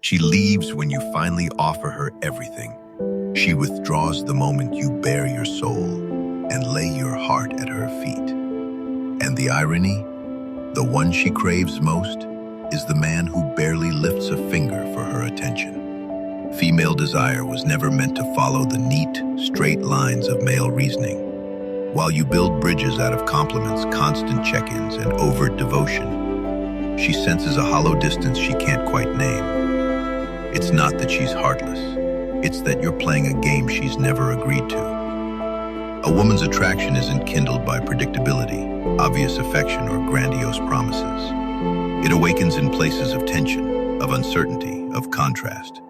She leaves when you finally offer her everything. She withdraws the moment you bare your soul and lay your heart at her feet. And the irony? The one she craves most is the man who barely lifts a finger for her attention. Female desire was never meant to follow the neat, straight lines of male reasoning. While you build bridges out of compliments, constant check-ins, and overt devotion, she senses a hollow distance she can't quite name. It's not that she's heartless. It's that you're playing a game she's never agreed to. A woman's attraction isn't kindled by predictability, obvious affection, or grandiose promises. It awakens in places of tension, of uncertainty, of contrast.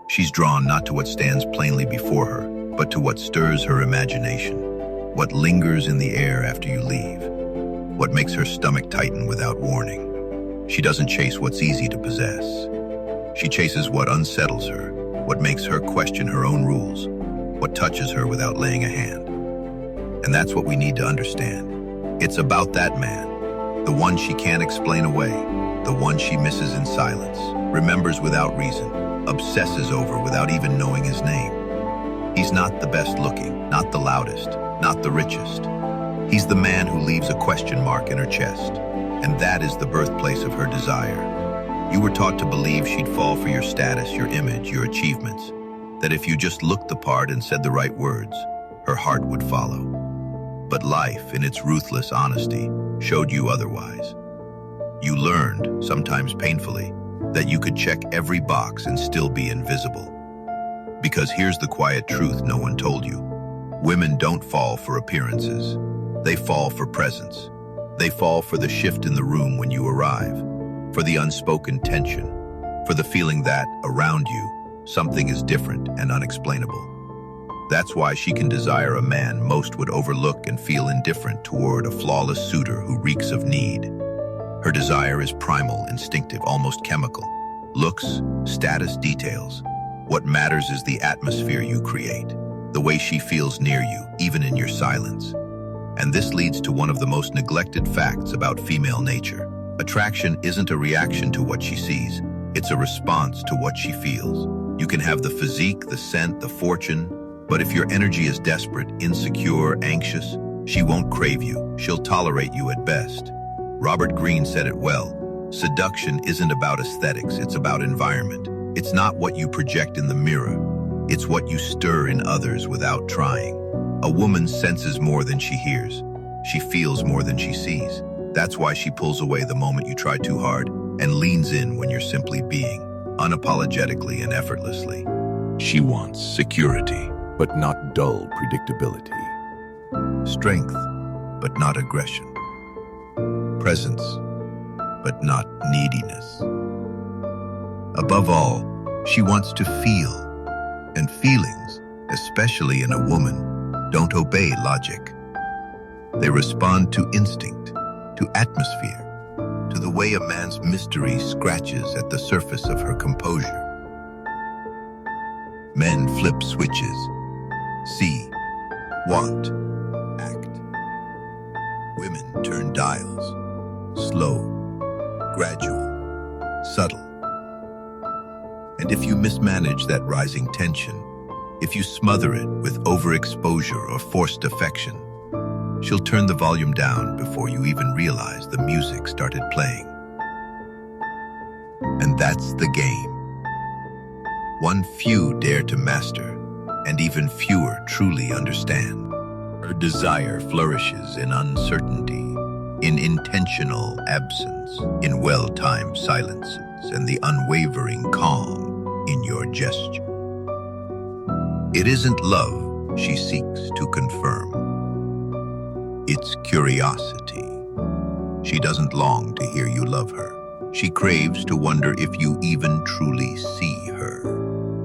She's drawn not to what stands plainly before her, but to what stirs her imagination, what lingers in the air after you leave, what makes her stomach tighten without warning. She doesn't chase what's easy to possess. She chases what unsettles her, what makes her question her own rules, what touches her without laying a hand. And that's what we need to understand. It's about that man, the one she can't explain away, the one she misses in silence, remembers without reason, obsesses over without even knowing his name. He's not the best looking, not the loudest, not the richest. He's the man who leaves a question mark in her chest, and that is the birthplace of her desire. You were taught to believe she'd fall for your status, your image, your achievements, that if you just looked the part and said the right words, her heart would follow. But life, in its ruthless honesty, showed you otherwise. You learned, sometimes painfully, that you could check every box and still be invisible. Because here's the quiet truth no one told you. Women don't fall for appearances. They fall for presence. They fall for the shift in the room when you arrive, for the unspoken tension, for the feeling that, around you, something is different and unexplainable. That's why she can desire a man most would overlook and feel indifferent toward, a flawless suitor who reeks of need. Her desire is primal, instinctive, almost chemical. Looks, status, details. What matters is the atmosphere you create, the way she feels near you, even in your silence. And this leads to one of the most neglected facts about female nature. Attraction isn't a reaction to what she sees. It's a response to what she feels. You can have the physique, the scent, the fortune, but if your energy is desperate, insecure, anxious, she won't crave you. She'll tolerate you at best. Robert Greene said it well. Seduction isn't about aesthetics, it's about environment. It's not what you project in the mirror. It's what you stir in others without trying. A woman senses more than she hears. She feels more than she sees. That's why she pulls away the moment you try too hard and leans in when you're simply being, unapologetically and effortlessly. She wants security, but not dull predictability. Strength, but not aggression. Presence, but not neediness. Above all, she wants to feel, and feelings, especially in a woman, don't obey logic. They respond to instinct, to atmosphere, to the way a man's mystery scratches at the surface of her composure. Men flip switches, see, want, act. Women turn dials, slow, gradual, subtle. And if you mismanage that rising tension, if you smother it with overexposure or forced affection, she'll turn the volume down before you even realize the music started playing. And that's the game. One few dare to master, and even fewer truly understand. Her desire flourishes in uncertainty, in intentional absence, in well-timed silences, and the unwavering calm in your gesture. It isn't love she seeks to confirm. It's curiosity. She doesn't long to hear you love her. She craves to wonder if you even truly see her.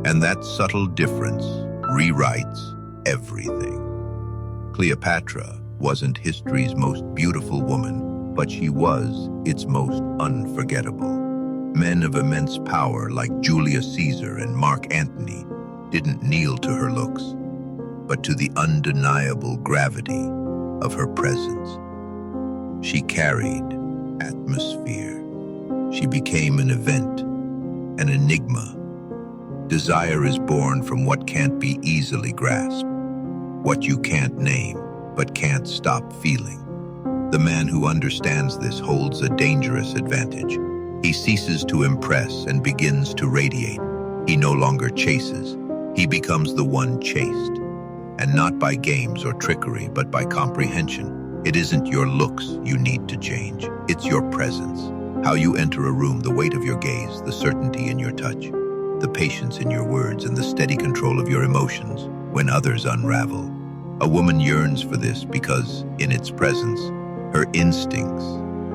And that subtle difference rewrites everything. Cleopatra wasn't history's most beautiful woman, but she was its most unforgettable. Men of immense power like Julius Caesar and Mark Antony didn't kneel to her looks, but to the undeniable gravity of her presence. She carried atmosphere. She became an event, an enigma. Desire is born from what can't be easily grasped, what you can't name, but can't stop feeling. The man who understands this holds a dangerous advantage. He ceases to impress and begins to radiate. He no longer chases. He becomes the one chased. And not by games or trickery, but by comprehension. It isn't your looks you need to change. It's your presence. How you enter a room, the weight of your gaze, the certainty in your touch, the patience in your words, and the steady control of your emotions when others unravel. A woman yearns for this because, in its presence, her instincts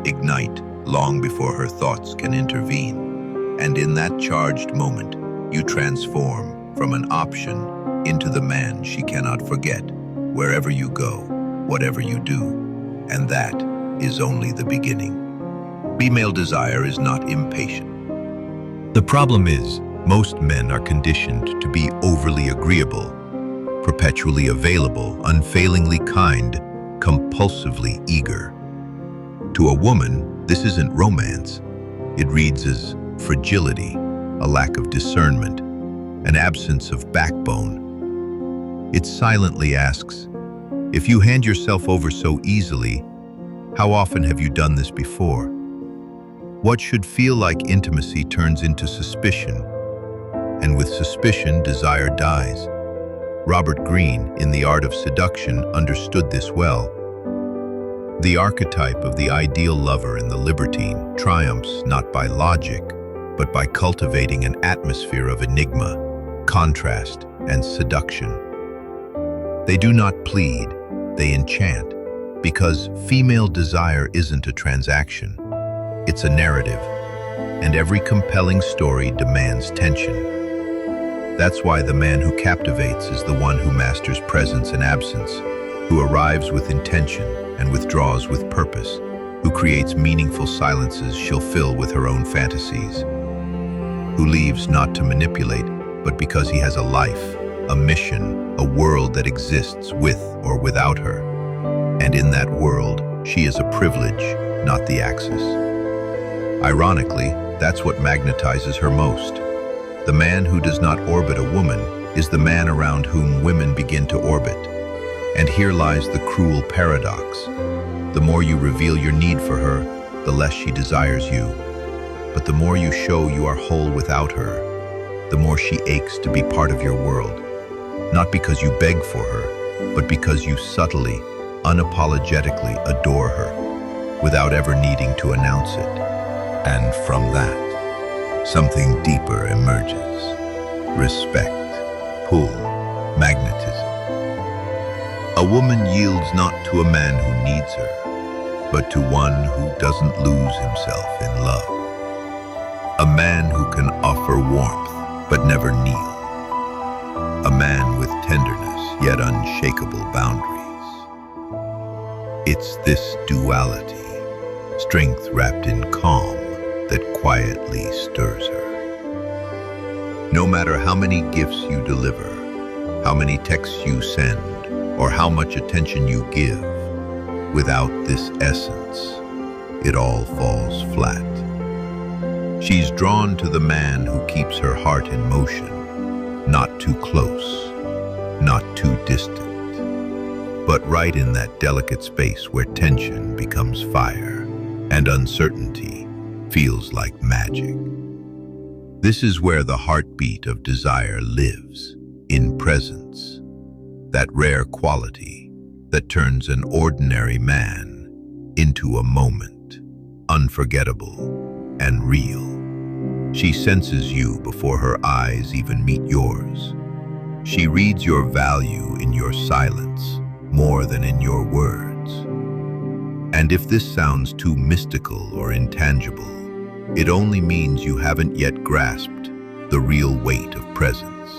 ignite long before her thoughts can intervene. And in that charged moment, you transform from an option into the man she cannot forget, wherever you go, whatever you do. And that is only the beginning. Female desire is not impatient. The problem is, most men are conditioned to be overly agreeable, perpetually available, unfailingly kind, compulsively eager. To a woman, this isn't romance. It reads as fragility, a lack of discernment, an absence of backbone. It silently asks, if you hand yourself over so easily, how often have you done this before? What should feel like intimacy turns into suspicion, and with suspicion, desire dies. Robert Greene, in The Art of Seduction, understood this well. The archetype of the ideal lover and the libertine triumphs not by logic, but by cultivating an atmosphere of enigma, contrast, and seduction. They do not plead, they enchant, because female desire isn't a transaction. It's a narrative, and every compelling story demands tension. That's why the man who captivates is the one who masters presence and absence, who arrives with intention and withdraws with purpose, who creates meaningful silences she'll fill with her own fantasies, who leaves not to manipulate, but because he has a life, a mission, a world that exists with or without her. And in that world, she is a privilege, not the axis. Ironically, that's what magnetizes her most. The man who does not orbit a woman is the man around whom women begin to orbit. And here lies the cruel paradox. The more you reveal your need for her, the less she desires you. But the more you show you are whole without her, the more she aches to be part of your world. Not because you beg for her, but because you subtly, unapologetically adore her, without ever needing to announce it. And from that, something deeper emerges. Respect, pull, magnetism. A woman yields not to a man who needs her, but to one who doesn't lose himself in love. A man who can offer warmth, but never kneel. A man with tenderness, yet unshakable boundaries. It's this duality, strength wrapped in calm, that quietly stirs her. No matter how many gifts you deliver, how many texts you send, or how much attention you give, without this essence, it all falls flat. She's drawn to the man who keeps her heart in motion, not too close, not too distant, but right in that delicate space where tension becomes fire and uncertainty feels like magic. This is where the heartbeat of desire lives, in presence, that rare quality that turns an ordinary man into a moment, unforgettable and real. She senses you before her eyes even meet yours. She reads your value in your silence more than in your words. And if this sounds too mystical or intangible, it only means you haven't yet grasped the real weight of presence.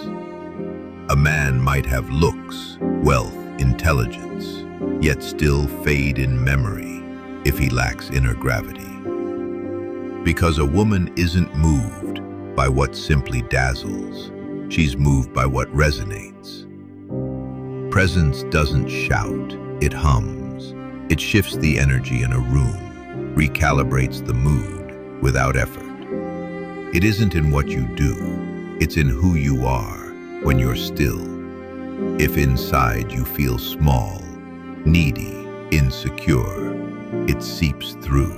A man might have looks, wealth, intelligence, yet still fade in memory if he lacks inner gravity. Because a woman isn't moved by what simply dazzles, she's moved by what resonates. Presence doesn't shout, it hums. It shifts the energy in a room, recalibrates the mood without effort. It isn't in what you do, it's in who you are when you're still. If inside you feel small, needy, insecure, it seeps through.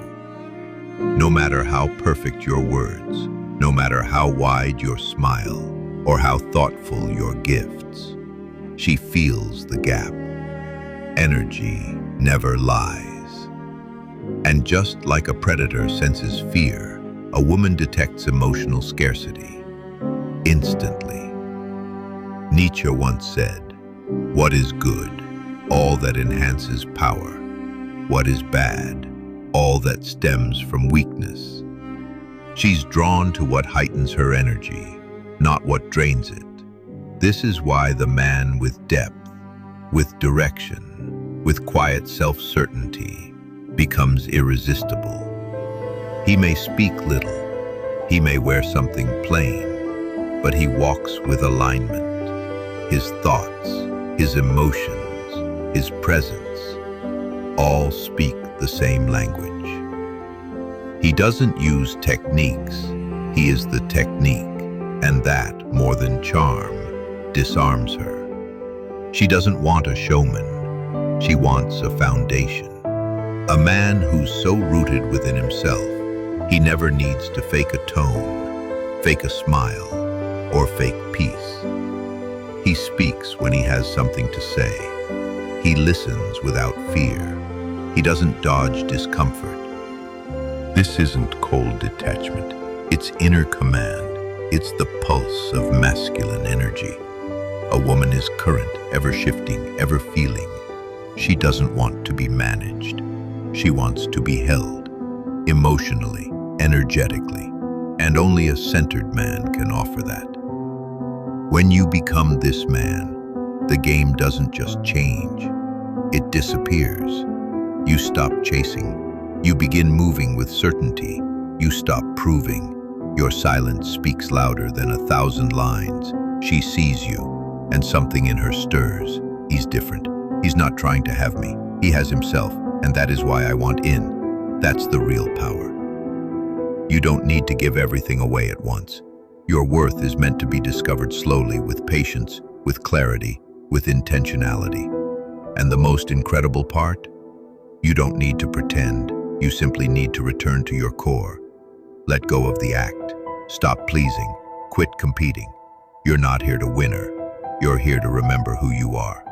No matter how perfect your words, no matter how wide your smile, or how thoughtful your gifts, she feels the gap. Energy never lies. And just like a predator senses fear, a woman detects emotional scarcity instantly. Nietzsche once said, "What is good? All that enhances power. What is bad? All that stems from weakness." She's drawn to what heightens her energy, not what drains it. This is why the man with depth, with direction, with quiet self-certainty, becomes irresistible. He may speak little, he may wear something plain, but he walks with alignment. His thoughts, his emotions, his presence, all speak the same language. He doesn't use techniques, he is the technique, and that, more than charm, disarms her. She doesn't want a showman, she wants a foundation. A man who's so rooted within himself, he never needs to fake a tone, fake a smile, or fake peace. He speaks when he has something to say. He listens without fear. He doesn't dodge discomfort. This isn't cold detachment. It's inner command. It's the pulse of masculine energy. A woman is current, ever shifting, ever feeling. She doesn't want to be managed. She wants to be held, emotionally, energetically, and only a centered man can offer that. When you become this man, the game doesn't just change, it disappears. You stop chasing. You begin moving with certainty. You stop proving. Your silence speaks louder than 1,000 lines. She sees you, and something in her stirs. He's different. He's not trying to have me. He has himself, and that is why I want in. That's the real power. You don't need to give everything away at once. Your worth is meant to be discovered slowly, with patience, with clarity, with intentionality. And the most incredible part? You don't need to pretend. You simply need to return to your core. Let go of the act. Stop pleasing. Quit competing. You're not here to win her. You're here to remember who you are.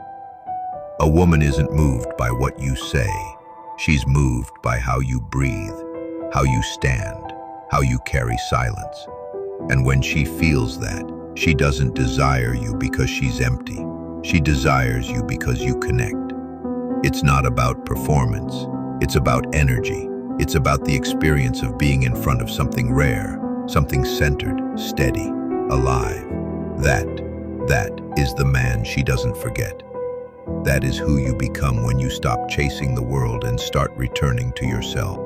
A woman isn't moved by what you say. She's moved by how you breathe, how you stand, how you carry silence. And when she feels that, she doesn't desire you because she's empty. She desires you because you connect. It's not about performance. It's about energy. It's about the experience of being in front of something rare, something centered, steady, alive. That is the man she doesn't forget. That is who you become when you stop chasing the world and start returning to yourself.